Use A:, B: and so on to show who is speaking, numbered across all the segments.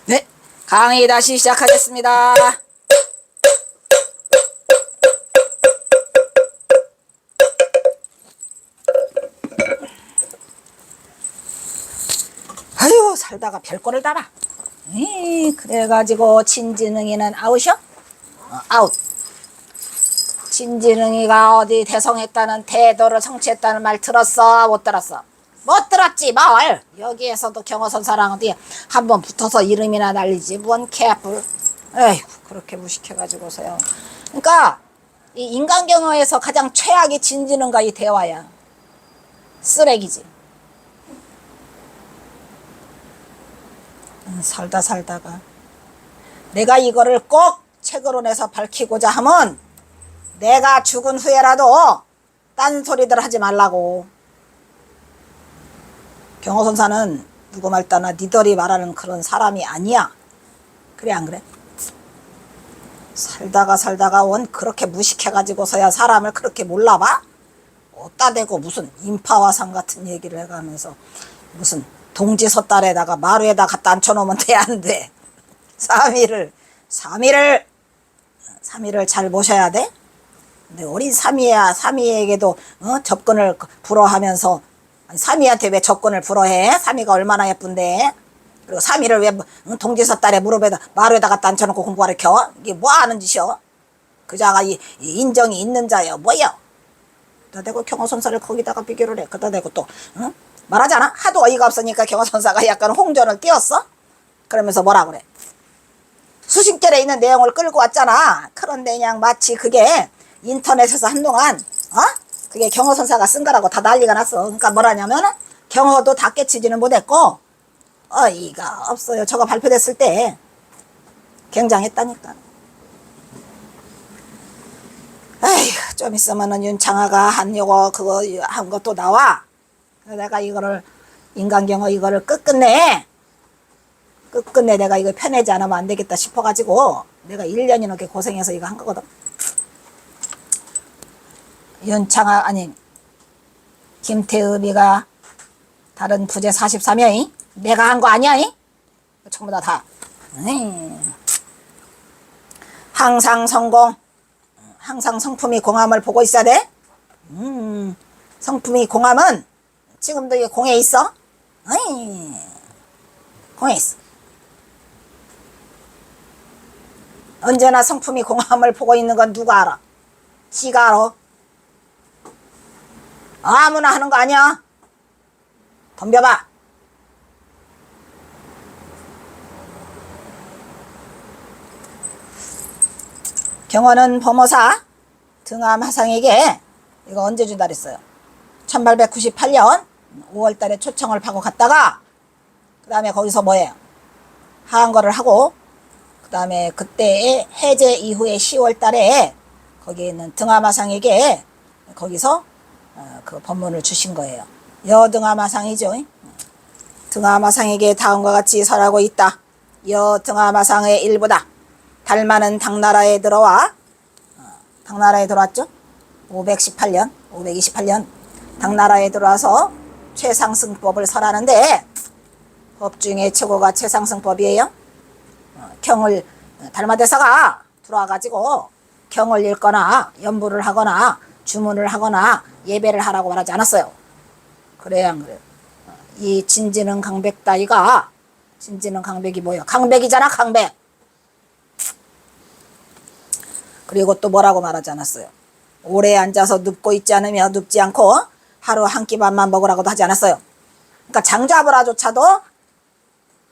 A: 네, 강의 다시 시작하겠습니다. 아유, 살다가 별꼴을 다 봐. 그래가지고 진지능이는 아웃이요? 아웃. 진지능이가 어디 대성했다는, 태도를 성취했다는 말 들었어? 못 들었어? 못 들었지 뭘. 여기에서도 경호선사랑 어디 한번 붙어서 이름이나 날리지 뭔 개뿔. 에휴, 그렇게 무식해가지고서요. 그러니까 이 인간경어에서 가장 최악이 진지능과 이 대화야. 쓰레기지. 살다가 내가 이거를 꼭 책으로 내서 밝히고자 하면 내가 죽은 후에라도 딴소리들 하지 말라고. 경호선사는 누구 말따나 니들이 말하는 그런 사람이 아니야. 그래 안 그래? 살다가 원 그렇게 무식해가지고서야 사람을 그렇게 몰라봐? 어따 대고 무슨 인파화상 같은 얘기를 해가면서 무슨 동지섣달에다가 마루에다 갖다 앉혀놓으면 돼 안 돼? 3일을 잘 모셔야 돼? 근데 어린 삼이에게도 접근을 불허하면서, 아니, 삼이한테 왜 접근을 불허해? 삼이가 얼마나 예쁜데. 그리고 삼이를 왜 동지섣달에 무릎에다 마루에다 갖다 앉혀놓고 공부가르쳐? 이게 뭐 하는 짓이여? 그 자가 이 인정이 있는 자여 뭐여? 그다 대고 경호선사를 거기다가 비교를 해. 그다 대고 또 말하잖아. 하도 어이가 없으니까 경호선사가 약간 홍전을 띄웠어. 그러면서 뭐라 그래? 수십결에 있는 내용을 끌고 왔잖아. 그런데 그냥 마치 그게 인터넷에서 한동안 그게 경호선사가 쓴 거라고 다 난리가 났어. 그러니까 뭐라냐면 경호도 다 깨치지는 못했고 어이가 없어요. 저거 발표됐을 때 굉장했다니까. 에휴, 좀 있으면은 윤창아가 한 요거 그거 한 것도 나와. 내가 이거를 인간경어 이거를 끝끝내 내가 이거 펴내지 않으면 안 되겠다 싶어가지고 내가 1년이나 이렇게 고생해서 이거 한 거거든. 윤창아 아니 김태읍이가 다른 부재 43여 내가 한 거 아니야? 전부 다 항상 성공, 항상 성품이 공함을 보고 있어야 돼. 성품이 공함은 지금도 이게 공에 있어. 공에 있어. 언제나 성품이 공함을 보고 있는 건 누가 알아? 지가 알아. 아무나 하는 거 아니야. 덤벼봐. 경호는 범호사 등암하상에게 이거 언제 준다 그랬어요? 1898년 5월달에 초청을 파고 갔다가 그 다음에 거기서 뭐예요? 하한거를 하고 그 다음에 그때의 해제 이후에 10월달에 거기에 있는 등암하상에게 거기서 그 법문을 주신 거예요. 여등암하상이죠. 등암하상에게 다음과 같이 설하고 있다. 여등암하상의 일부다. 달마는 당나라에 들어와 당나라에 들어왔죠. 528년 당나라에 들어와서 최상승법을 설하는데 법 중에 최고가 최상승법이에요. 경을 달마대사가 들어와가지고 경을 읽거나 연부를 하거나 주문을 하거나 예배를 하라고 말하지 않았어요. 그래야 안 그래요? 이 진지능 강백 따위가 진지능 강백이 뭐예요? 강백이잖아 강백. 그리고 또 뭐라고 말하지 않았어요? 오래 앉아서 눕고 있지 않으며 눕지 않고 하루 한 끼밥만 먹으라고도 하지 않았어요. 그러니까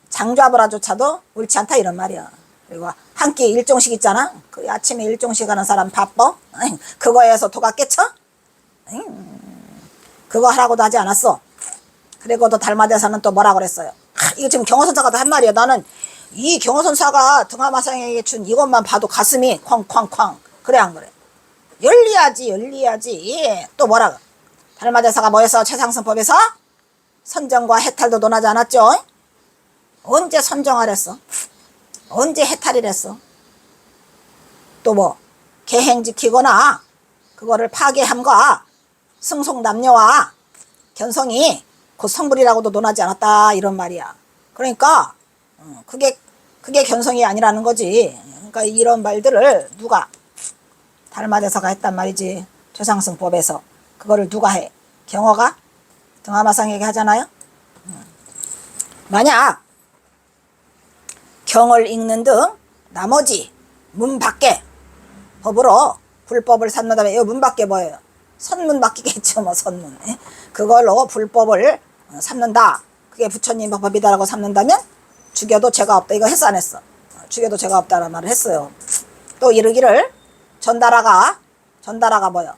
A: 장좌불화조차도 옳지 않다 이런 말이야. 그리고 한 끼 일종식 있잖아. 그 아침에 일종식 하는 사람 바빠? 그거에서 도가 깨쳐? 그거 하라고도 하지 않았어. 그리고 또 달마대사는 또 뭐라 그랬어요? 이거 지금 경호선사가 한 말이야. 나는 이 경호선사가 등하마상에게 준 이것만 봐도 가슴이 쾅쾅쾅. 그래 안 그래? 열리야지. 또 뭐라? 달마대사가 뭐였어? 최상승법에서 선정과 해탈도 논하지 않았죠? 언제 선정하랬어? 언제 해탈이랬어? 또 뭐 계행 지키거나 그거를 파괴함과 승속남녀와 견성이 곧 성불이라고도 논하지 않았다 이런 말이야. 그러니까 그게 그게 견성이 아니라는 거지. 그러니까 이런 말들을 누가 달마대사가 했단 말이지. 조상승법에서. 그거를 누가 해? 경어가 등하마상에게 하잖아요. 만약 경을 읽는 등 나머지 문 밖에 법으로 불법을 삼는다면, 이 문 밖에 뭐예요? 선문 밖이겠죠, 뭐 선문. 그걸로 불법을 삼는다. 그게 부처님 법이다라고 삼는다면 죽여도 죄가 없다. 이거 했어 안 했어? 죽여도 죄가 없다라는 말을 했어요. 또 이르기를 전다라가 뭐요?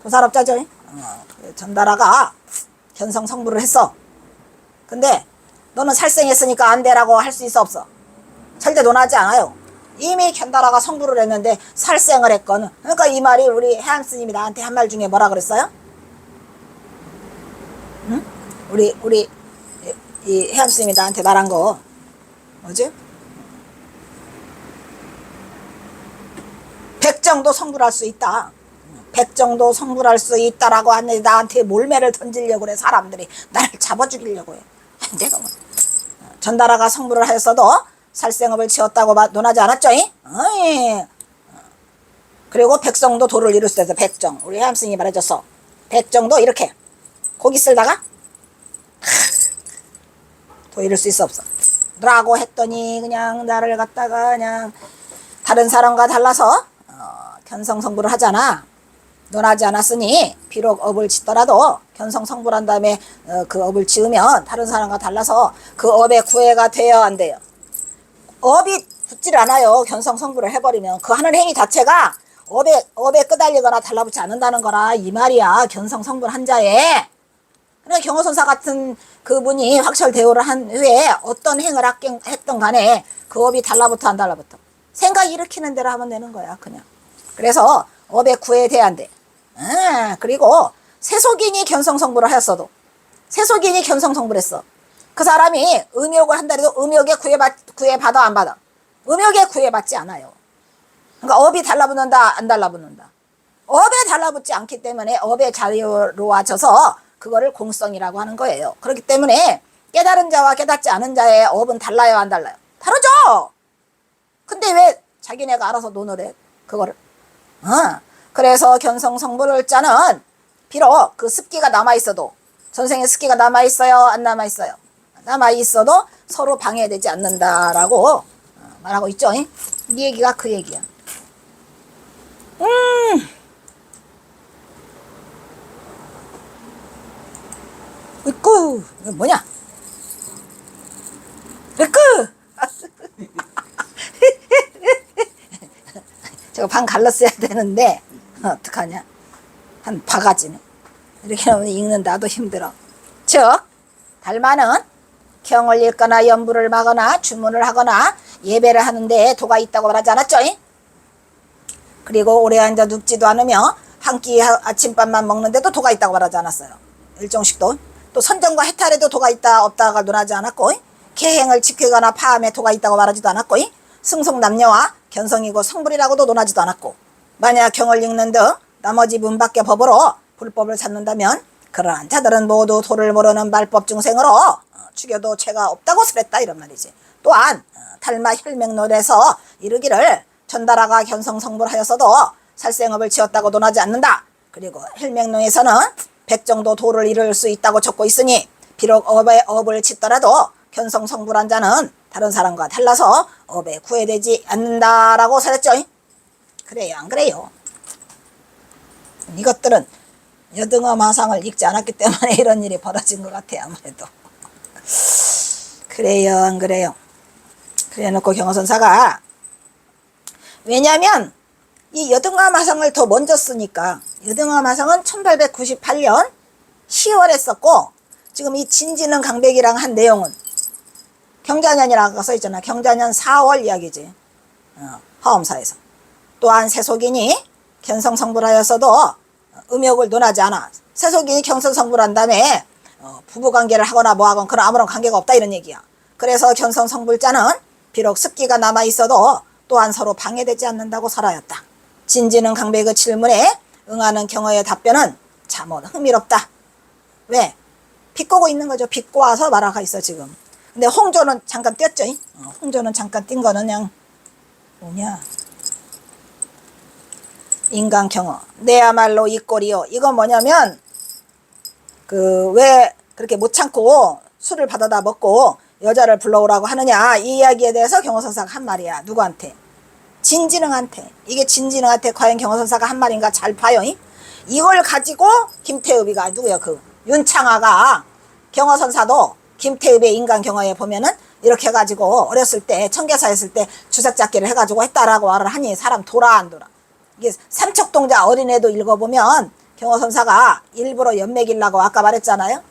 A: 도살업자죠. 전다라가 견성 성불을 했어. 근데 너는 살생했으니까 안 되라고 할 수 있어 없어? 절대 논하지 않아요. 이미 견다라가 성불을 했는데 살생을 했거든. 그러니까 이 말이 우리 해안 스님이 나한테 한 말 중에 뭐라 그랬어요? 응? 우리 이 해안 스님이 나한테 말한 거 뭐지? 백정도 성불할 수 있다. 백정도 성불할 수 있다라고 하는데 나한테 몰매를 던지려고 그래. 사람들이 나를 잡아 죽이려고 해. 내가 뭐 전다라가 성불을 하였어도 살생업을 지었다고 논하지 않았죠? 어이. 그리고 백정도 도를 이룰 수 있어. 백정. 우리 해암스님이 말해줬어. 백정도 이렇게 고기 쓸다가 도 이룰 수 있어 없어? 라고 했더니 그냥 나를 갖다가 그냥 다른 사람과 달라서 견성성불을 하잖아. 논하지 않았으니 비록 업을 짓더라도 견성성불한 다음에 그 업을 지으면 다른 사람과 달라서 그 업의 구애가 돼야 안 돼요. 업이 붙질 않아요. 견성성불을 해버리면 그 하는 행위 자체가 업에 끄달리거나 달라붙지 않는다는 거라 이 말이야. 견성성불 한 자에. 그러니까 경호선사 같은 그분이 확철대오를 한 후에 어떤 행을 했던 간에 그 업이 달라붙어 안 달라붙어. 생각 일으키는 대로 하면 되는 거야 그냥. 그래서 업에 구애돼야 안 돼. 그리고 세속인이 견성성불을 하였어도, 세속인이 견성성불했어. 그 사람이 음욕을 한다 해도 음욕에 구애받아 안 받아? 음욕에 구애받지 않아요. 그러니까 업이 달라붙는다 안 달라붙는다? 업에 달라붙지 않기 때문에 업에 자유로워져서 그거를 공성이라고 하는 거예요. 그렇기 때문에 깨달은 자와 깨닫지 않은 자의 업은 달라요 안 달라요? 다르죠. 근데 왜 자기네가 알아서 논을 해 그거를? 그래서 견성성불을 자는 비록 그 습기가 남아있어도, 전생의 습기가 남아있어요 안 남아있어요? 남아있어도 서로 방해되지 않는다라고 말하고 있죠. 이 얘기가 그 얘기야. 으끄 이거 뭐냐? 으끄 저거 방 갈랐어야 되는데 어떡하냐? 한 바가지네. 이렇게 하면 읽는 나도 힘들어. 즉 달마는 경을 읽거나 연부를 마거나 주문을 하거나 예배를 하는데 도가 있다고 말하지 않았죠? 그리고 오래 앉아 눕지도 않으며 한 끼 아침밥만 먹는데도 도가 있다고 말하지 않았어요. 일정식도. 또 선정과 해탈에도 도가 있다 없다가 논하지 않았고, 계행을 지키거나 파함에 도가 있다고 말하지도 않았고, 승속남녀와 견성이고 성불이라고도 논하지도 않았고, 만약 경을 읽는 등 나머지 문 밖의 법으로 불법을 삼는다면 그러한 자들은 모두 도를 모르는 말법 중생으로 죽여도 죄가 없다고 설했다 이런 말이지. 또한 달마 혈맹론에서 이르기를 전다라가 견성성불하였어도 살생업을 지었다고 논하지 않는다. 그리고 혈맹론에서는 백정도 도를 이룰 수 있다고 적고 있으니 비록 업을 짓더라도 견성성불한 자는 다른 사람과 달라서 업에 구애되지 않는다라고 설했죠. 그래요 안 그래요? 이것들은 여등어 마상을 읽지 않았기 때문에 이런 일이 벌어진 것 같아요. 아무래도. 그래요 안 그래요? 그래 놓고 경호선사가, 왜냐하면 이 여등어 마상을 더 먼저 쓰니까, 여등어 마상은 1898년 10월에 썼고, 지금 이 진지는 강백이랑 한 내용은 경자년이라고 써있잖아. 경자년 4월 이야기지. 화엄사에서. 또한 세속인이 견성성불하였어도 음욕을 논하지 않아. 세속인이 견성성불한 다음에 부부관계를 하거나 뭐하건 그런 아무런 관계가 없다 이런 얘기야. 그래서 견성성불자는 비록 습기가 남아있어도 또한 서로 방해되지 않는다고 설하였다. 진지는 강백의 질문에 응하는 경어의 답변은 참으로 흥미롭다. 왜? 비꼬고 있는 거죠. 비꼬아서 말하고 있어 지금. 근데 홍조는 잠깐 띄었죠. 홍조는 잠깐 띈 거는 그냥 뭐냐, 인간경어 내야말로 이 꼴이요. 이건 뭐냐면 그 왜 그렇게 못 참고 술을 받아다 먹고 여자를 불러오라고 하느냐, 이 이야기에 대해서 경호선사가 한 말이야. 누구한테? 진진흥한테. 이게 진진흥한테 과연 경호선사가 한 말인가 잘 봐요. 이걸 가지고 김태읍이가 누구야, 그 윤창아가 경호선사도 김태읍의 인간경어에 보면은 이렇게 해가지고 어렸을 때 청계사 했을 때 주색잡기를 해가지고 했다라고 말을 하니 사람 돌아 안 돌아. 이게 삼척동자 어린애도 읽어보면 경호선사가 일부러 연맥이려고 아까 말했잖아요.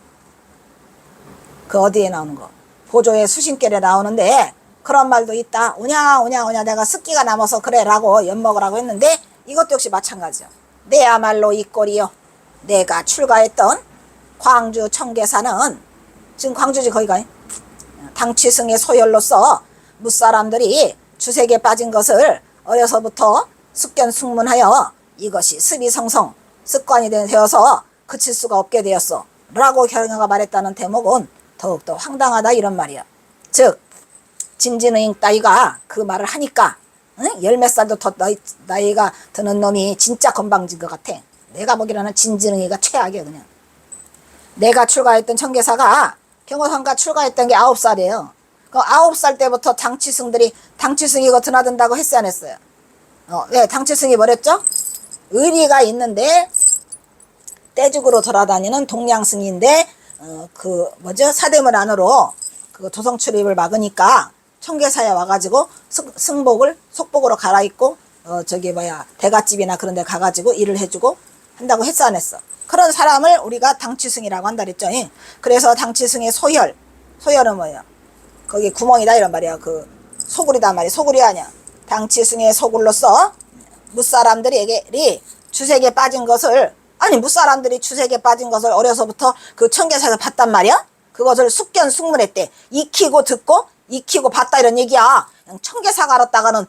A: 그 어디에 나오는 거, 보조의 수신결에 나오는데 그런 말도 있다. 오냐 오냐 오냐 내가 습기가 남아서 그래 라고 엿먹으라고 했는데 이것도 역시 마찬가지요. 내야말로 이 꼴이요. 내가 출가했던 광주 청계사는, 지금 광주지 거기가, 당취승의 소열로서 무사람들이 주색에 빠진 것을 어려서부터 숙견숙문하여 이것이 습이성성 습관이 되어서 그칠 수가 없게 되었어 라고 경화가 말했다는 대목은 더욱더 황당하다, 이런 말이야. 즉 진진의 따위가 그 말을 하니까 열 몇 살도 더 나이가 드는 놈이 진짜 건방진 것 같아. 내가 보기로는 진진의가 최악이야. 그냥 내가 출가했던 청계사가 경호선가 출가했던 게 9살이에요. 그 9살 때부터 당취승들이, 당취승이 이거 드나든다고 했어요 안 했어요? 네, 당취승이 뭐랬죠? 의리가 있는데 떼죽으로 돌아다니는 동양승인데 그 뭐죠, 사대문 안으로 그 도성 출입을 막으니까 청계사에 와가지고 속복으로 갈아입고 저기 뭐야 대갓집이나 그런 데 가가지고 일을 해주고 한다고 했어 안 했어? 그런 사람을 우리가 당취승이라고 한다 그랬죠. 그래서 당취승의 소열은 뭐야, 거기 구멍이다 이런 말이야. 그 소굴이다 말이야. 소굴이 아니야. 당취승의 소굴로서 무사람들이 주색에 빠진 것을, 아니 무사람들이 주색에 빠진 것을 어려서부터 그 청계사에서 봤단 말이야. 그것을 숙견숙문했대. 익히고 듣고 익히고 봤다 이런 얘기야. 그냥 청계사 갈았다가는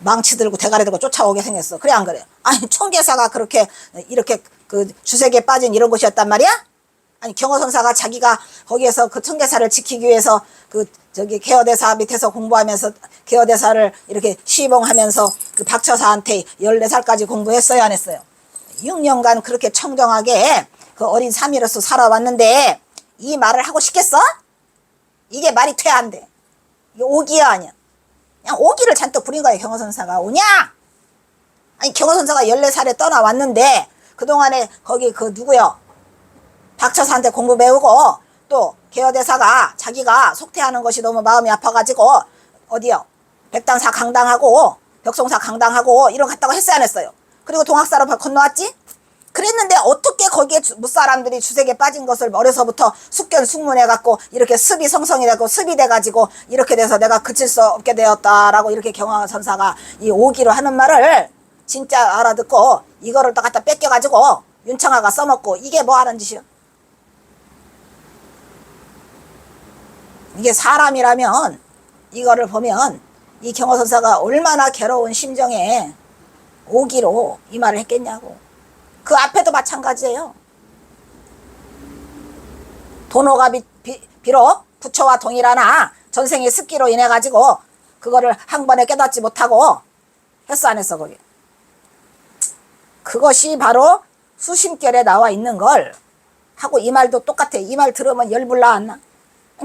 A: 망치 들고 대가리 들고 쫓아오게 생겼어. 그래 안 그래? 아니 청계사가 그렇게 이렇게 그 주색에 빠진 이런 곳이었단 말이야? 아니 경호선사가 자기가 거기에서 그 청계사를 지키기 위해서 그 저기 개어대사 밑에서 공부하면서 개어대사를 이렇게 시봉하면서 그 박처사한테 14살까지 공부했어요 안 했어요? 6년간 그렇게 청정하게 그 어린 사미로서 살아왔는데 이 말을 하고 싶겠어? 이게 말이 돼 안 돼? 이게 오기야 아니야? 그냥 오기를 잔뜩 부린 거예요. 경호선사가 오냐? 아니 경호선사가 14살에 떠나왔는데 그동안에 거기 그 누구요? 박처사한테 공부 배우고 또 개어대사가 자기가 속퇴하는 것이 너무 마음이 아파가지고 어디요? 백단사 강당하고 벽송사 강당하고 이런 갔다고 했어요 안 했어요? 그리고 동학사로 건너왔지? 그랬는데 어떻게 거기에 무사람들이 주색에 빠진 것을 어려서부터 숙견숙문해갖고 이렇게 습이 성성이 되고 습이 돼가지고 이렇게 돼서 내가 그칠 수 없게 되었다라고 이렇게 경화선사가 이 오기로 하는 말을 진짜 알아듣고 이거를 또 갖다 뺏겨가지고 윤창아가 써먹고, 이게 뭐 하는 짓이야? 이게 사람이라면 이거를 보면 이 경호선사가 얼마나 괴로운 심정에 오기로 이 말을 했겠냐고. 그 앞에도 마찬가지예요. 도노가 비록 부처와 동일하나 전생의 습기로 인해 가지고 그거를 한 번에 깨닫지 못하고 했어 안 했어 거기? 그것이 바로 수심결에 나와 있는 걸 하고 이 말도 똑같아. 이 말 들으면 열불나 안 나?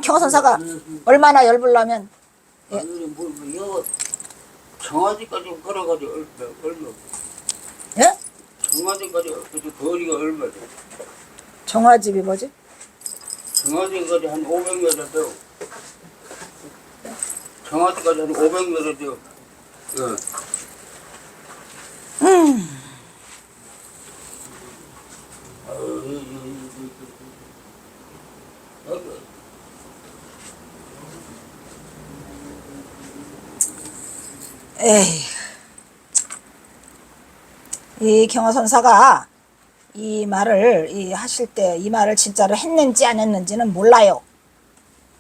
A: 경호선사가 얼마나 열불나면 예.
B: 청와대까지 걸어가지고 얼마?
A: 예?
B: 청와대까지 거리가 얼마죠?
A: 정화집이 뭐지?
B: 청와대까지 한 500m 돼요. 청와대까지 한 500m 돼요.
A: 에이, 이 경호선사가 이 말을 하실 때 이 말을 진짜로 했는지 안 했는지는 몰라요.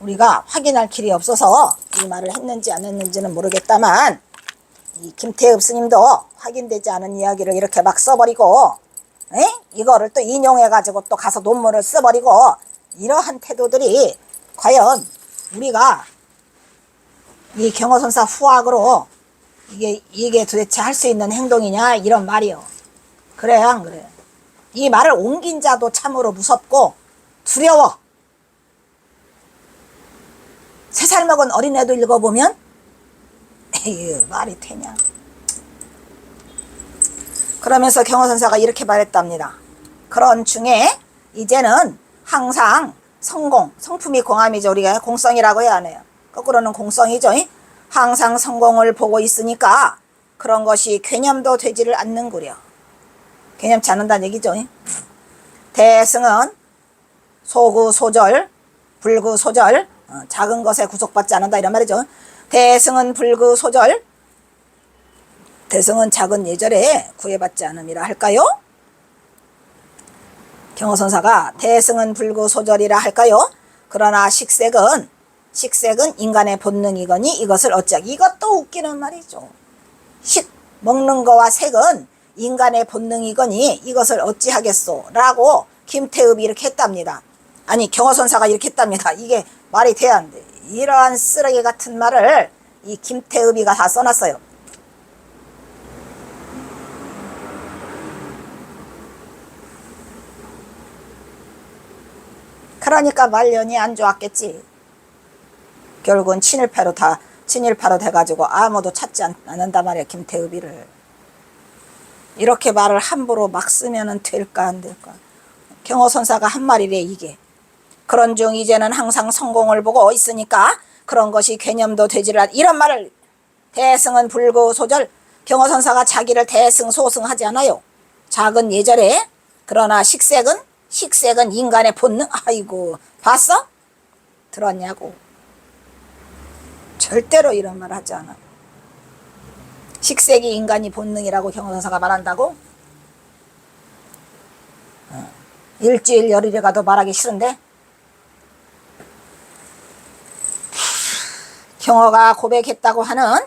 A: 우리가 확인할 길이 없어서 이 말을 했는지 안 했는지는 모르겠다만 이 김태읍 스님도 확인되지 않은 이야기를 이렇게 막 써버리고 이거를 또 인용해가지고 또 가서 논문을 써버리고 이러한 태도들이 과연 우리가 이 경호선사 후학으로 이게 도대체 할 수 있는 행동이냐 이런 말이요. 그래요 안 그래요? 이 말을 옮긴 자도 참으로 무섭고 두려워. 3살 먹은 어린애도 읽어보면 에이 말이 되냐. 그러면서 경호선사가 이렇게 말했답니다. 그런 중에 이제는 항상 성품이 공함이죠. 우리가 공성이라고 해야 하네요. 거꾸로는 공성이죠. 항상 성공을 보고 있으니까 그런 것이 괴념도 되지를 않는구려. 괴념치 않는다는 얘기죠. 대승은 소구소절, 불구소절, 작은 것에 구속받지 않는다 이런 말이죠. 대승은 불구소절, 대승은 작은 예절에 구애받지 않음이라 할까요? 경호선사가 대승은 불구소절이라 할까요? 그러나 식색은 인간의 본능이거니 이것을 어찌하기. 이것도 웃기는 말이죠. 먹는 거와 색은 인간의 본능이거니 이것을 어찌하겠소 라고 김태읍이 이렇게 했답니다. 아니 경호선사가 이렇게 했답니다. 이게 말이 돼야 안 돼. 이러한 쓰레기 같은 말을 이 김태읍이가 다 써놨어요. 그러니까 말년이 안 좋았겠지. 결국은 친일파로 돼가지고 아무도 찾지 않는단 말이야 김태읍이를. 이렇게 말을 함부로 막 쓰면은 될까 안 될까. 경호선사가 한 말이래 이게. 그런중 이제는 항상 성공을 보고 있으니까 그런 것이 개념도 되지를 않. 이런 말을 대승은 불구소절. 경호선사가 자기를 대승소승하지 않아요. 작은 예절에. 그러나 식색은 인간의 본능. 아이고 봤어? 들었냐고. 절대로 이런 말 하지 않아. 식색이 인간이 본능이라고 경호선사가 말한다고? 일주일 열흘에 가도 말하기 싫은데? 경호가 고백했다고 하는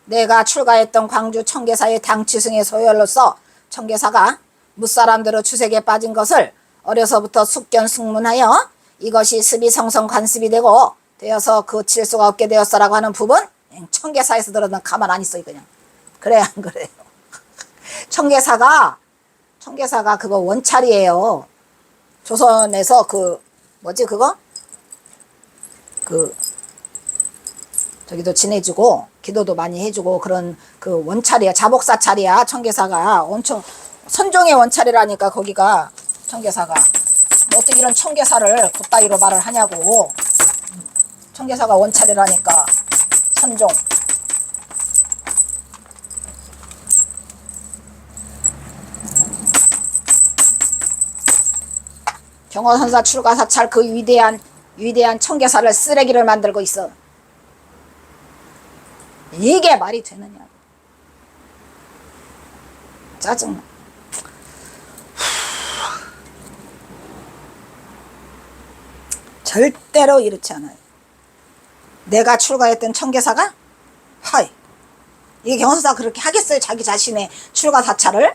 A: 내가 출가했던 광주 청계사의 당치승의 소열로서 청계사가 무사람들의 추색에 빠진 것을 어려서부터 숙견승문하여 이것이 습이성성 관습이 되어서 그칠 수가 없게 되었어라고 하는 부분 청계사에서 들어도 가만 안 있어 그냥. 그래 안 그래요? 청계사가 그거 원찰이에요. 조선에서 저기도 지내주고 기도도 많이 해주고 그런 그 원찰이야. 자복사찰이야 청계사가. 엄청 선종의 원찰이라니까 거기가 청계사가. 어떻게 이런 청계사를 그따위로 말을 하냐고. 청계사가 원찰이라니까. 선종. 경호선사 출가사찰 그 위대한 청계사를 쓰레기를 만들고 있어. 이게 말이 되느냐. 짜증나. 절대로 이렇지 않아요. 내가 출가했던 청계사가 하이 이게 경호선사가 그렇게 하겠어요? 자기 자신의 출가 사찰을?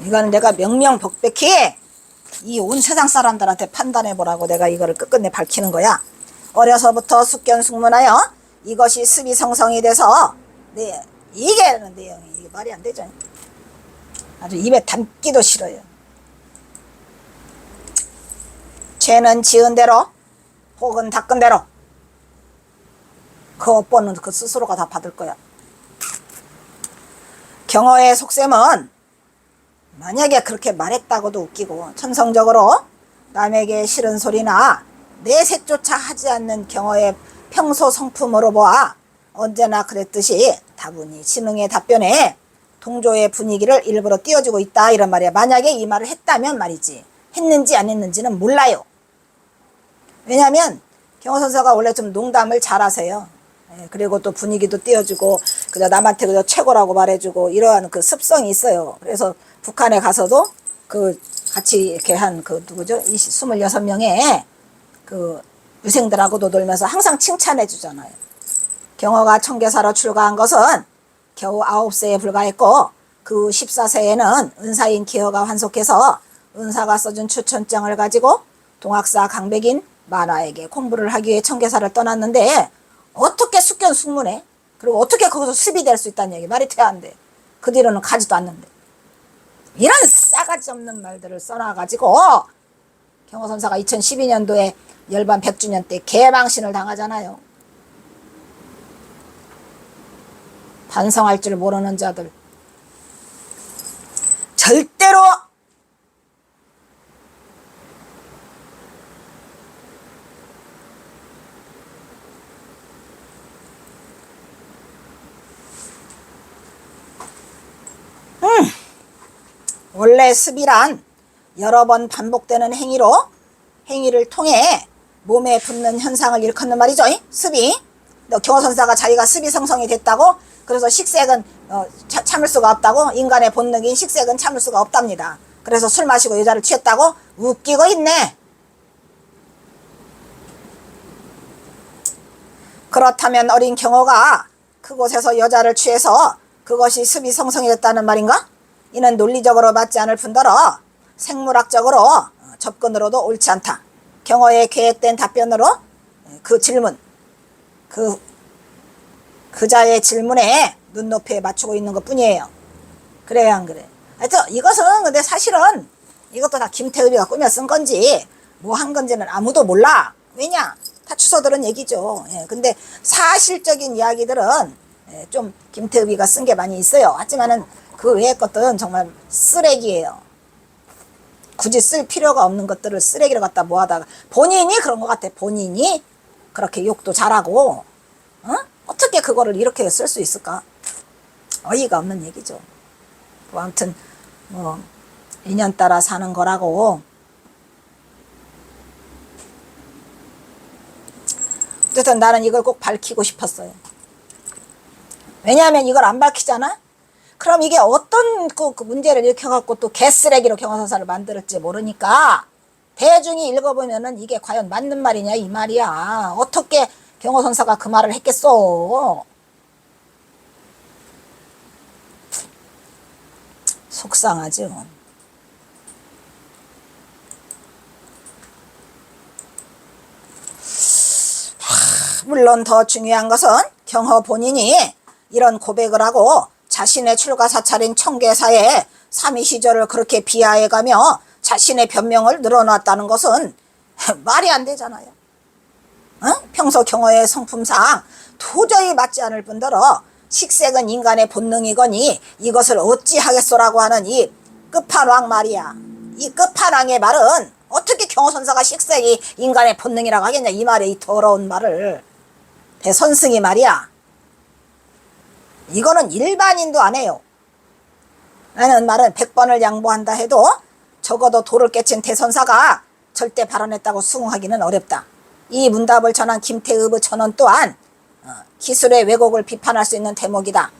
A: 이거는 내가 명명백백히 이 온 세상 사람들한테 판단해보라고 내가 이거를 끝끝내 밝히는 거야. 어려서부터 숙견숙문하여 이것이 습이성성이 돼서 이게 내용이 이게 말이 안 되죠. 아주 입에 담기도 싫어요. 죄는 지은 대로 혹은 닦은 대로 그 업보는 그 스스로가 다 받을 거야. 경호의 속셈은 만약에 그렇게 말했다고도 웃기고 천성적으로 남에게 싫은 소리나 내색조차 하지 않는 경호의 평소 성품으로 보아 언제나 그랬듯이 다분히 지능의 답변에 동조의 분위기를 일부러 띄워주고 있다 이런 말이야. 만약에 이 말을 했다면 말이지. 했는지 안 했는지는 몰라요. 왜냐하면 경호선사가 원래 좀 농담을 잘하세요. 그리고 또 분위기도 띄워주고 그저 남한테 그저 최고라고 말해주고 이러한 그 습성이 있어요. 그래서 북한에 가서도 그 같이 이렇게 한 그 누구죠? 26명의 그 유생들하고도 놀면서 항상 칭찬해 주잖아요. 경호가 청계사로 출가한 것은 겨우 9세에 불과했고 그 14세에는 은사인 기허가 환속해서 은사가 써준 추천장을 가지고 동학사 강백인 만화에게 공부를 하기 위해 청계사를 떠났는데 어떻게 숙견숙문해? 그리고 어떻게 거기서 습이 될 수 있다는 얘기 말이 돼야 안 돼. 그 뒤로는 가지도 않는데 이런 싸가지 없는 말들을 써놔가지고 경호선사가 2012년도에 열반 100주년 때 개망신을 당하잖아요. 반성할 줄 모르는 자들 절대로 원래 습이란 여러 번 반복되는 행위를 통해 몸에 붙는 현상을 일컫는 말이죠. 습이. 경호선사가 자기가 습이 성성이 됐다고 그래서 식색은 참을 수가 없다고 인간의 본능인 식색은 참을 수가 없답니다. 그래서 술 마시고 여자를 취했다고 웃기고 있네. 그렇다면 어린 경호가 그곳에서 여자를 취해서 그것이 습이 성성이 됐다는 말인가? 이는 논리적으로 맞지 않을 뿐더러 생물학적으로 접근으로도 옳지 않다. 경호의 계획된 답변으로 그 질문, 그자의 질문에 눈높이에 맞추고 있는 것 뿐이에요. 그래요, 안 그래? 하여튼 이것은 근데 사실은 이것도 다 김태읍이가 꾸며 쓴 건지 뭐 한 건지는 아무도 몰라. 왜냐? 다 주워들은 얘기죠. 예, 근데 사실적인 이야기들은 좀 김태읍이가 쓴 게 많이 있어요. 하지만은 그 외의 것들은 정말 쓰레기예요. 굳이 쓸 필요가 없는 것들을 쓰레기를 갖다 모아다가 본인이 그런 것 같아. 본인이 그렇게 욕도 잘하고 어떻게 그거를 이렇게 쓸 수 있을까? 어이가 없는 얘기죠. 뭐 아무튼 뭐 인연 따라 사는 거라고. 어쨌든 나는 이걸 꼭 밝히고 싶었어요. 왜냐하면 이걸 안 밝히잖아? 그럼 이게 어떤 그 문제를 일으켜갖고 또 개쓰레기로 경호선사를 만들었지 모르니까 대중이 읽어보면은 이게 과연 맞는 말이냐 이 말이야. 어떻게 경호선사가 그 말을 했겠어. 속상하죠. 물론 더 중요한 것은 경호 본인이 이런 고백을 하고 자신의 출가 사찰인 청계사에 삼위 시절을 그렇게 비하해가며 자신의 변명을 늘어놨다는 것은 말이 안 되잖아요. 평소 경호의 성품상 도저히 맞지 않을 뿐더러 식색은 인간의 본능이거니 이것을 어찌하겠소라고 하는 이 끝판왕 말이야. 이 끝판왕의 말은 어떻게 경호선사가 식색이 인간의 본능이라고 하겠냐 이 말에 이 더러운 말을. 대선승이 말이야. 이거는 일반인도 안 해요. 라는 말은 100번을 양보한다 해도 적어도 도를 깨친 대선사가 절대 발언했다고 수긍하기는 어렵다. 이 문답을 전한 김태읍의 전원 또한 기술의 왜곡을 비판할 수 있는 대목이다.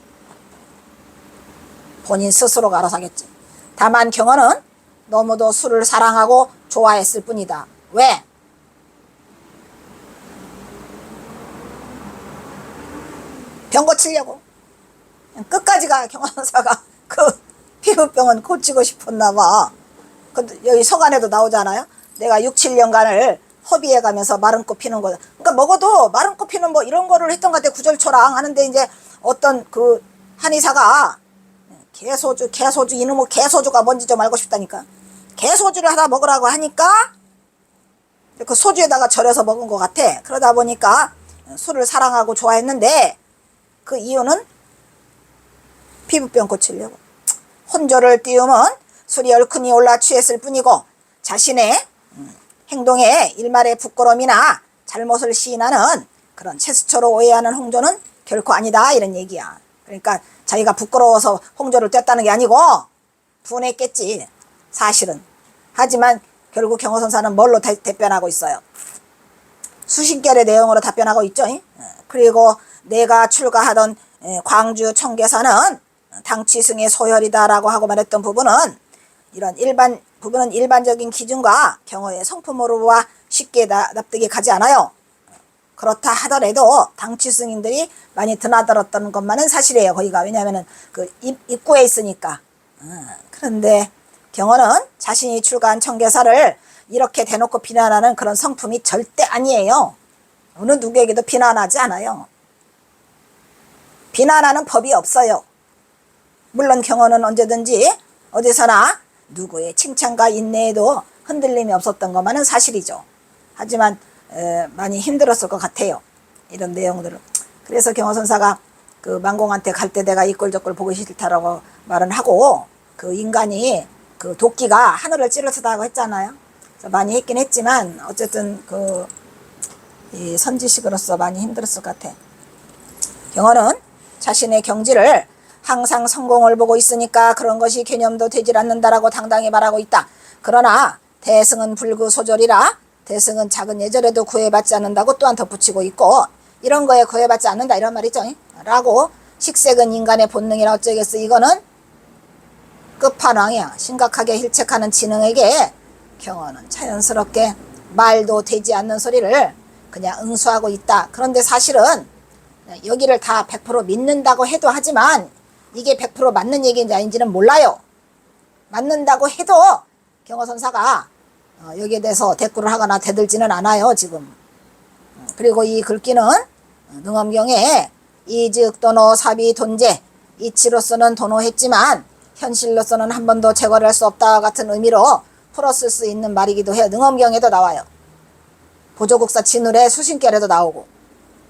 A: 본인 스스로가 알아서 하겠지. 다만 경호는 너무도 술을 사랑하고 좋아했을 뿐이다. 왜? 병 고치려고. 끝까지가 경호선사가 그 피부병은 고치고 싶었나 봐. 여기 서간에도 나오잖아요. 내가 6, 7년간을 허비해 가면서 마른 꽃 피는 거. 그러니까 먹어도 마른 꽃 피는 뭐 이런 거를 했던 것 같아. 구절초랑 하는데 이제 어떤 그 한의사가 개소주 이놈의 개소주가 뭔지 좀 알고 싶다니까. 개소주를 하다 먹으라고 하니까 그 소주에다가 절여서 먹은 것 같아. 그러다 보니까 술을 사랑하고 좋아했는데 그 이유는 피부병 고치려고. 혼조를 띄우면 술이 얼큰이 올라 취했을 뿐이고 자신의 행동에 일말의 부끄러움이나 잘못을 시인하는 그런 제스처로 오해하는 홍조는 결코 아니다 이런 얘기야. 그러니까 자기가 부끄러워서 홍조를 뗐다는 게 아니고 분했겠지 사실은. 하지만 결국 경호선사는 뭘로 답변하고 있어요? 수신결의 내용으로 답변하고 있죠. 그리고 내가 출가하던 광주 청계사는 당취승의 소혈이다라고 하고 말했던 부분은 일반적인 기준과 경호의 성품으로 봐 쉽게 납득이 가지 않아요. 그렇다 하더라도 당취 승인들이 많이 드나들었던 것만은 사실이에요. 거기가. 왜냐하면은 그 입구에 있으니까. 그런데 경호는 자신이 출가한 청계사를 이렇게 대놓고 비난하는 그런 성품이 절대 아니에요. 어느 누구에게도 비난하지 않아요. 비난하는 법이 없어요. 물론 경호는 언제든지 어디서나 누구의 칭찬과 인내에도 흔들림이 없었던 것만은 사실이죠. 하지만 많이 힘들었을 것 같아요. 이런 내용들을. 그래서 경호선사가 그 만공한테 갈 때 내가 이 꼴 저 꼴 보기 싫다라고 말은 하고, 그 인간이 그 도끼가 하늘을 찌르다고 했잖아요. 그래서 많이 했긴 했지만 어쨌든 이 선지식으로서 많이 힘들었을 것 같아. 경호는 자신의 경지를 항상 성공을 보고 있으니까 그런 것이 개념도 되질 않는다라고 당당히 말하고 있다. 그러나 대승은 불구소절이라 대승은 작은 예절에도 구애받지 않는다고 또한 덧붙이고 있고, 이런 거에 구애받지 않는다 이런 말이죠. 라고 식색은 인간의 본능이라 어쩌겠어. 이거는 끝판왕이야. 심각하게 힐책하는 지능에게 경호는 자연스럽게 말도 되지 않는 소리를 그냥 응수하고 있다. 그런데 사실은 여기를 다 100% 믿는다고 해도 하지만 이게 100% 맞는 얘기인지 아닌지는 몰라요. 맞는다고 해도 경호선사가 여기에 대해서 대꾸를 하거나 대들지는 않아요 지금. 그리고 이 글귀는 능엄경에 이즉 도노 사비 돈제, 이치로서는 도노했지만 현실로서는 한 번도 제거를 할 수 없다 같은 의미로 풀었을 수 있는 말이기도 해요. 능엄경에도 나와요. 보조국사 진울의 수신결에도 나오고.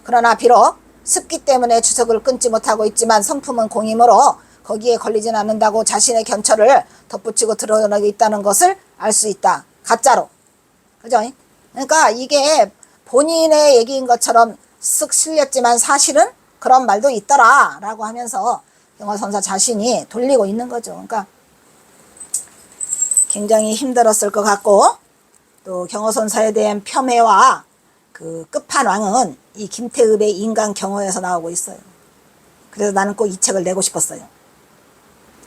A: 그러나 비록 습기 때문에 주석을 끊지 못하고 있지만 성품은 공임으로 거기에 걸리진 않는다고 자신의 견처를 덧붙이고 드러나고 있다는 것을 알 수 있다. 가짜로. 그죠? 그러니까 이게 본인의 얘기인 것처럼 쓱 실렸지만 사실은 그런 말도 있더라 라고 하면서 경호선사 자신이 돌리고 있는 거죠. 그러니까 굉장히 힘들었을 것 같고, 또 경호선사에 대한 폄훼와 그 끝판왕은 이 김태읍의 인간 경호에서 나오고 있어요. 그래서 나는 꼭 이 책을 내고 싶었어요.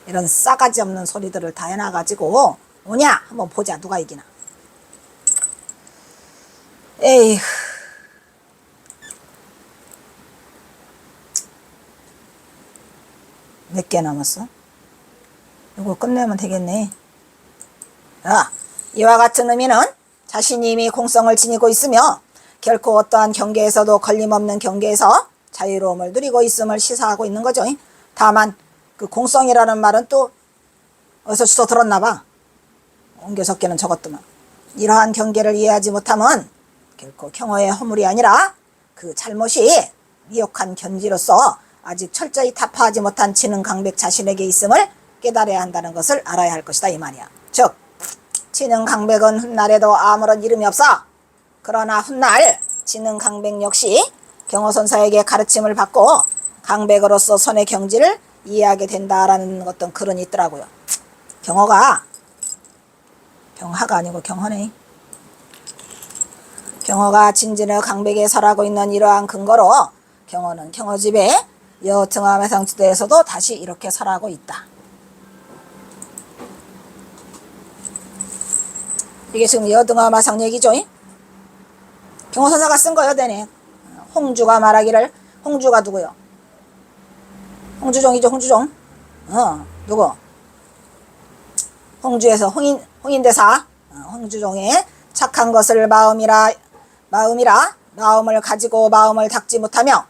A: 이런 싸가지 없는 소리들을 다 해놔가지고 오냐? 한번 보자. 누가 이기나. 에휴. 몇 개 남았어? 이거 끝내면 되겠네. 이와 같은 의미는 자신이 이미 공성을 지니고 있으며 결코 어떠한 경계에서도 걸림없는 경계에서 자유로움을 누리고 있음을 시사하고 있는 거죠. 다만 그 공성이라는 말은 또 어디서 주워 들었나 봐. 옮겨 적기는 적었더만. 이러한 경계를 이해하지 못함은 결코 경호의 허물이 아니라 그 잘못이 미혹한 견지로서 아직 철저히 타파하지 못한 지능 강백 자신에게 있음을 깨달아야 한다는 것을 알아야 할 것이다 이 말이야. 즉 지능 강백은 훗날에도 아무런 이름이 없어. 그러나 훗날 지능 강백 역시 경호선사에게 가르침을 받고 강백으로서 선의 경지를 이해하게 된다라는 어떤 글은 있더라고요. 경호가 경하가 아니고 경허네. 경호가 진진의 강백에 설하고 있는 이러한 근거로 경호는 경호집의 여등암해상지대에서도 다시 이렇게 설하고 있다. 이게 지금 여등암해상 얘기죠. 경호선사가 쓴 거요. 되네. 홍주가 말하기를. 홍주가 누구요? 홍주종이죠. 홍주종. 누구? 홍주에서 홍인대사 홍주종의 착한 것을 마음이라 마음을 가지고 마음을 닦지 못하며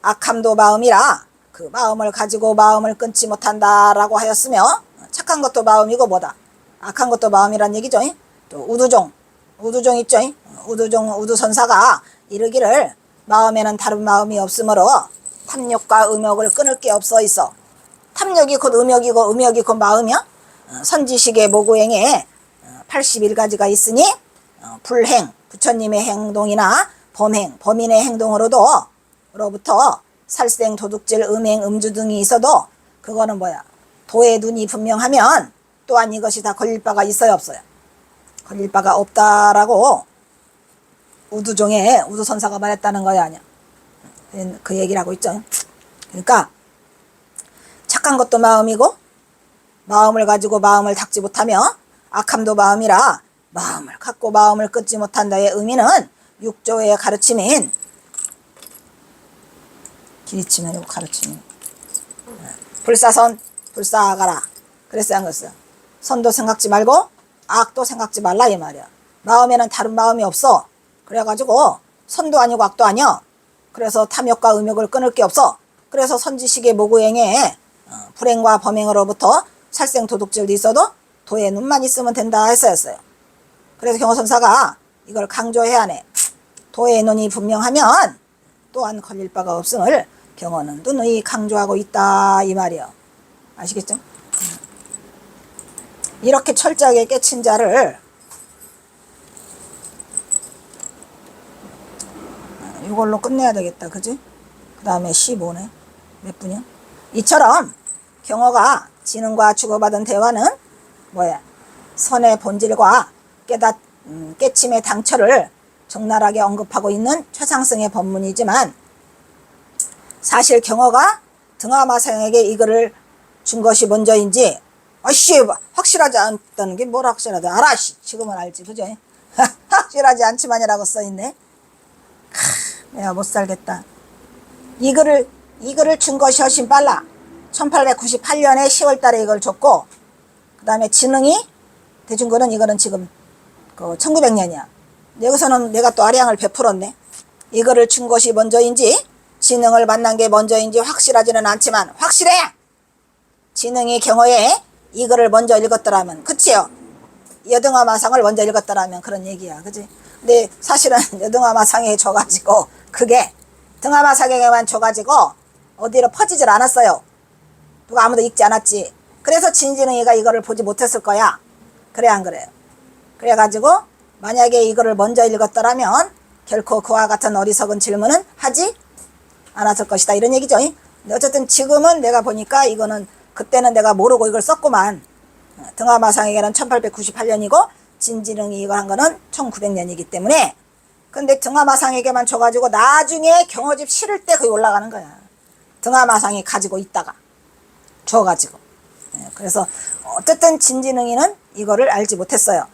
A: 악함도 마음이라 그 마음을 가지고 마음을 끊지 못한다라고 하였으며, 착한 것도 마음이고 뭐다? 악한 것도 마음이란 얘기죠. 또 우두종 있죠. 우두선사가 이르기를 마음에는 다른 마음이 없으므로 탐욕과 음욕을 끊을 게 없어 있어. 탐욕이 곧 음욕이고 음욕이 곧 마음이야. 선지식의 모구행에 81가지가 있으니 불행, 부처님의 행동이나 범행, 범인의 행동으로부터 살생, 도둑질, 음행, 음주 등이 있어도 그거는 뭐야? 도의 눈이 분명하면 또한 이것이 다 걸릴 바가 있어요 없어요? 걸릴 바가 없다라고 우두선사가 말했다는 거야 아니야? 그 얘기를 하고 있죠. 그러니까 착한 것도 마음이고 마음을 가지고 마음을 닦지 못하며 악함도 마음이라 마음을 갖고 마음을 끊지 못한다의 의미는 육조의 가르침인 기리치면이고 가르치면. 불사선 불사가라. 그랬어요, 안 그랬어요? 선도 생각지 말고 악도 생각지 말라 이 말이야. 마음에는 다른 마음이 없어. 그래가지고 선도 아니고 악도 아니야. 그래서 탐욕과 음욕을 끊을 게 없어. 그래서 선지식의 모구행에 불행과 범행으로부터 살생도둑질도 있어도 도의 눈만 있으면 된다 했어요. 그래서 경호선사가 이걸 강조해야 하네. 도의 눈이 분명하면 또한 걸릴 바가 없음을 경호는 누누이 강조하고 있다 이 말이요. 아시겠죠? 이렇게 철저하게 깨친 자를 이걸로 끝내야 되겠다. 그지? 그 다음에 15네. 몇 분이야? 이처럼 경어가 지능과 주고받은 대화는 뭐야? 선의 본질과 깨침의 당처를 적나라하게 언급하고 있는 최상승의 법문이지만 사실 경어가 등하마상에게 이 글을 준 것이 먼저인지 아씨 확실하지 않다는 게 뭘 확실하다. 알아 씨. 지금은 알지. 그죠? 확실하지 않지만이라고 써있네. 내가 못 살겠다. 이 글을 준 것이 훨씬 빨라. 1898년에 10월 달에 이걸 줬고, 그 다음에 지능이 대준 거는 이거는 지금 1900년이야. 여기서는 내가 또 아량을 베풀었네. 이거를 준 것이 먼저인지, 지능을 만난 게 먼저인지 확실하지는 않지만, 확실해! 지능이 경어에 이거를 먼저 읽었더라면, 그치요? 여등하마상을 먼저 읽었더라면 그런 얘기야. 그지? 근데 사실은 여등하마상에 줘가지고, 그게 등하마상에게만 줘가지고 어디로 퍼지질 않았어요. 누가 아무도 읽지 않았지. 그래서 진지능이가 이거를 보지 못했을 거야. 그래 안 그래요? 그래가지고 만약에 이거를 먼저 읽었더라면 결코 그와 같은 어리석은 질문은 하지 않았을 것이다. 이런 얘기죠. 근데 어쨌든 지금은 내가 보니까 이거는 그때는 내가 모르고 이걸 썼구만. 등하마상에게는 1898년이고 진지능이 이걸 한 거는 1900년이기 때문에 근데 등하마상에게만 줘가지고 나중에 경어집 실을 때 거기 올라가는 거야. 등하마상이 가지고 있다가 줘가지고. 그래서 어쨌든 진지능이는 이거를 알지 못했어요.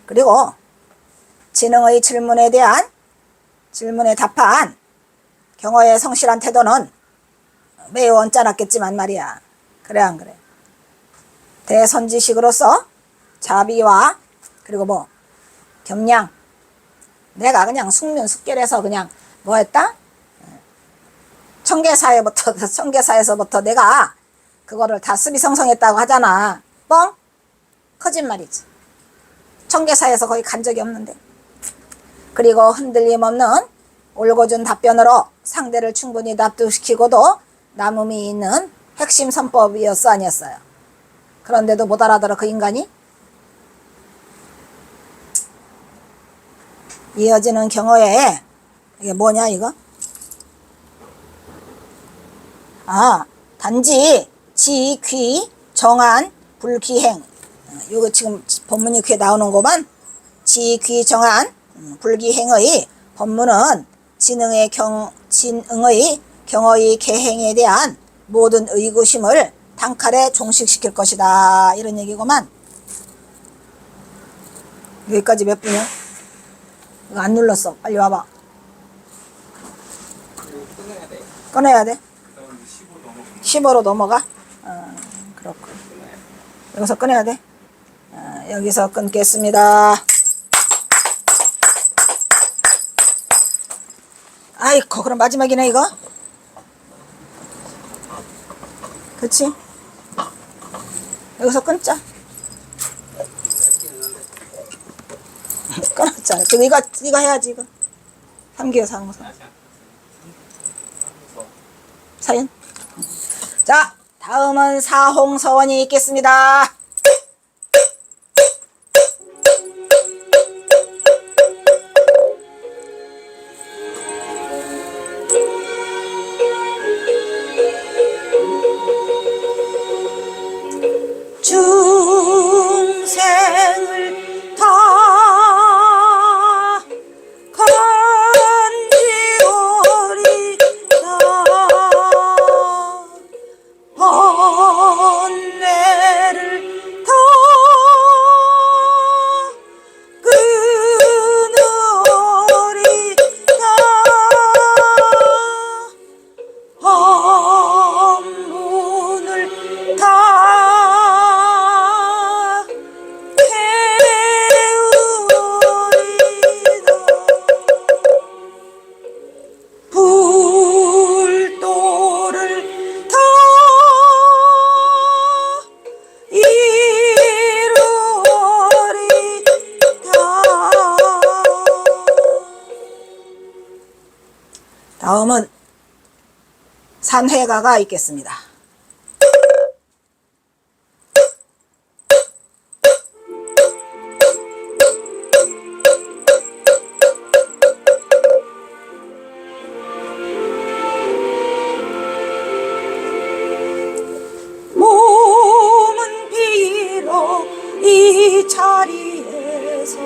A: 그리고 지능의 질문에 답한 경어의 성실한 태도는 매우 언짢았겠지만 말이야. 그래 안 그래? 대선지식으로서 자비와 그리고 겸양, 내가 그냥 숙면숙결해서 그냥 뭐 했다? 청계사에서부터 내가 그거를 다 수비성성했다고 하잖아. 뻥? 거짓말이지. 청계사에서 거의 간 적이 없는데. 그리고 흔들림 없는 올곧은 답변으로 상대를 충분히 납득시키고도 남음이 있는 핵심 선법이었어 아니었어요? 그런데도 못 알아들어 그 인간이? 이어지는 경어에 이게 뭐냐 이거? 단지 지, 귀, 정한, 불기행. 요거 지금 법문이 귀에 나오는 거만 지, 귀, 정한, 불기행의 법문은 진응의 경어의 개행에 대한 모든 의구심을 단칼에 종식시킬 것이다. 이런 얘기구만. 여기까지 몇 분이야? 이거 안 눌렀어. 빨리 와봐. 꺼내야 돼? 15로 넘어가? 그렇군. 여기서 꺼내야 돼? 여기서 끊겠습니다. 아이고, 그럼 마지막이네, 이거? 그치? 여기서 끊자. 끊었잖아. 지금 이거 해야지, 이거. 3개월 상무서. 사연? 자, 다음은 사홍서원이 있겠습니다. 중생을 다 건지오리다 번뇌를 다음은 산회가가 있겠습니다. 몸은 비록 이 자리에서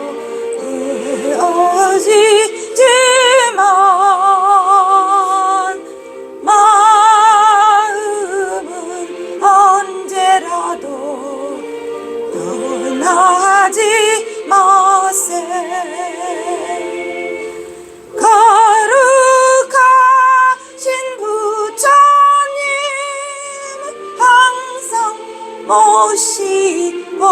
A: 헤어지지만 마음은 언제라도 떠나지 마세. 거룩하신 부처님 항상 모시고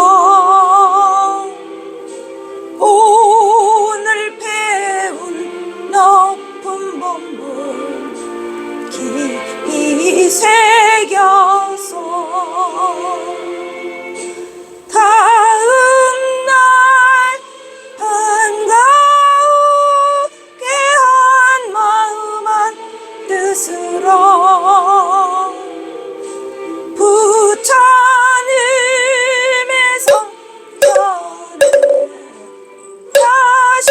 A: 오늘 배운 높은 법문 깊이 새겨서 다음날 반가우게 한 마음 한 뜻으로 부처님의 성전에 다시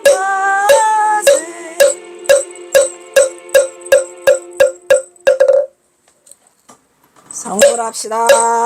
A: 만나세. 성불합시다.